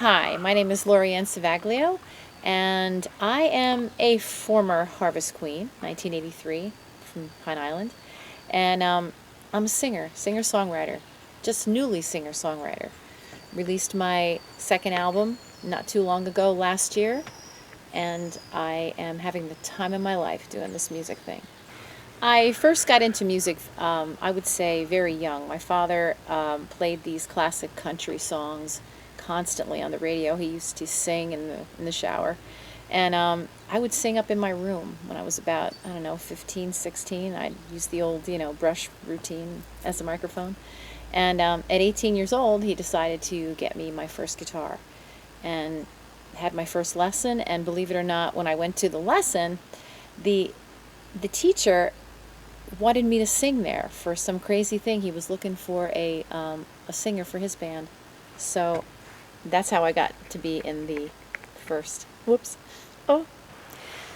Hi, my name is LaurieAnne Savaglio, and I am a former Harvest Queen, 1983, from Pine Island, and I'm a singer-songwriter, just newly singer-songwriter. Released my second album not too long ago, last year, and I am having the time of my life doing this music thing. I first got into music, I would say, very young. My father played these classic country songs constantly on the radio. He used to sing in the shower. And I would sing up in my room when I was about, 15, 16. I'd use the old, brush routine as a microphone. And at 18 years old, he decided to get me my first guitar. And had my first lesson, and believe it or not, when I went to the lesson, the teacher wanted me to sing there for some crazy thing. He was looking for a singer for his band. So that's how I got to be in the first. Whoops. Oh.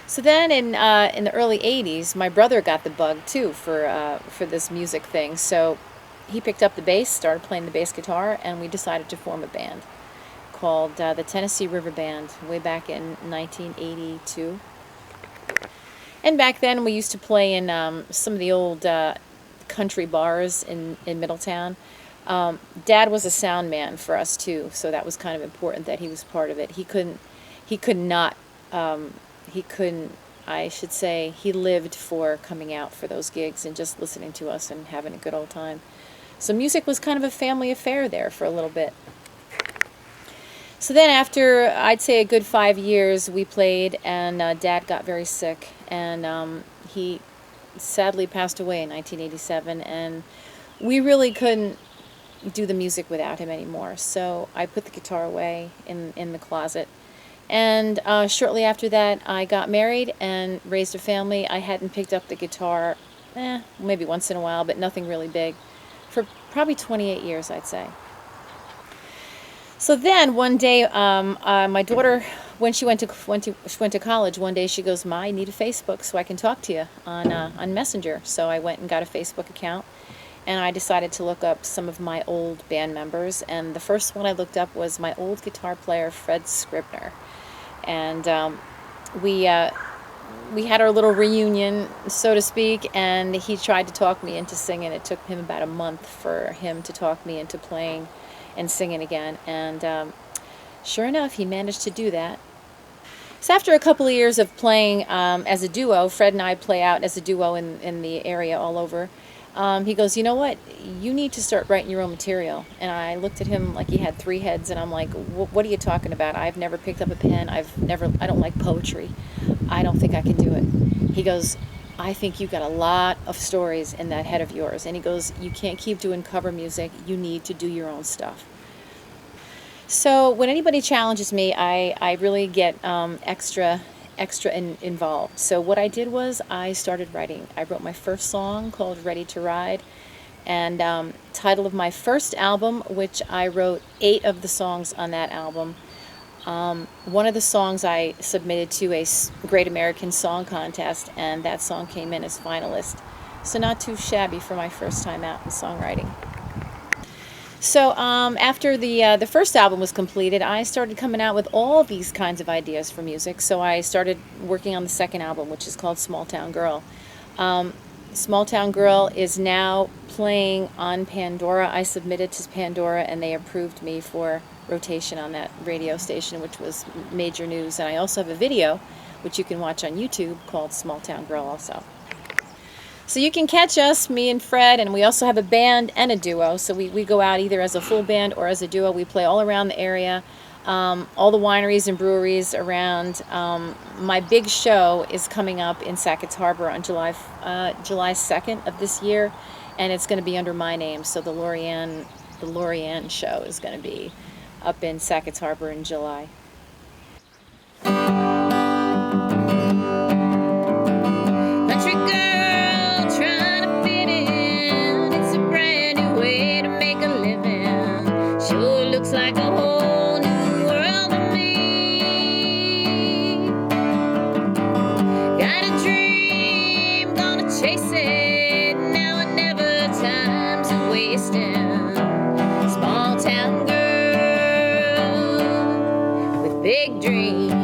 So then in the early 80s, my brother got the bug too for this music thing. So he picked up the bass, started playing the bass guitar, and we decided to form a band called the Tennessee River Band way back in 1982. And back then we used to play in some of the old country bars in Middletown. Dad was a sound man for us too, so that was kind of important that he was part of it. He couldn't, I should say, he lived for coming out for those gigs and just listening to us and having a good old time. So music was kind of a family affair there for a little bit. So then after, I'd say, a good 5 years, we played, and Dad got very sick, and he sadly passed away in 1987, and we really couldn't do the music without him anymore. So I put the guitar away in the closet, and shortly after that, I got married and raised a family. I hadn't picked up the guitar, maybe once in a while, but nothing really big, for probably 28 years, I'd say. So then one day, my daughter, when she went to college, one day she goes, "Ma, I need a Facebook so I can talk to you on Messenger." So I went and got a Facebook account, and I decided to look up some of my old band members. And the first one I looked up was my old guitar player, Fred Scribner, and we had our little reunion, so to speak. And he tried to talk me into singing. It took him about a month for him to talk me into playing and singing again, and sure enough, he managed to do that. So after a couple of years of playing as a duo, Fred and I play out as a duo in the area all over, he goes, "You know what, you need to start writing your own material." And I looked at him like he had three heads, and I'm like, "What are you talking about? I've never picked up a pen. I don't like poetry. I don't think I can do it." He goes, "I think you've got a lot of stories in that head of yours." And he goes, "You can't keep doing cover music. You need to do your own stuff." So when anybody challenges me, I really get extra involved. So what I did was I started writing. I wrote my first song called "Ready to Ride," and title of my first album, which I wrote 8 of the songs on that album. One of the songs I submitted to a Great American Song Contest, and that song came in as finalist. So not too shabby for my first time out in songwriting. So after the first album was completed, I started coming out with all these kinds of ideas for music. So I started working on the second album, which is called Small Town Girl. Small Town Girl is now playing on Pandora. I submitted to Pandora, and they approved me for rotation on that radio station, which was major news. And I also have a video, which you can watch on YouTube, called Small Town Girl also. So you can catch us, me and Fred, and we also have a band and a duo. So we go out either as a full band or as a duo. We play all around the area, all the wineries and breweries around. My big show is coming up in Sackett's Harbor on July 2nd of this year, and it's going to be under my name. So the LaurieAnne show is going to be up in Sackett's Harbor in July. Country girl trying to fit in. It's a brand new way to make a living. Sure looks like a whole new world to me. Got a dream, gonna chase it. Now and never, time's wasting. Small town girl. big dreams.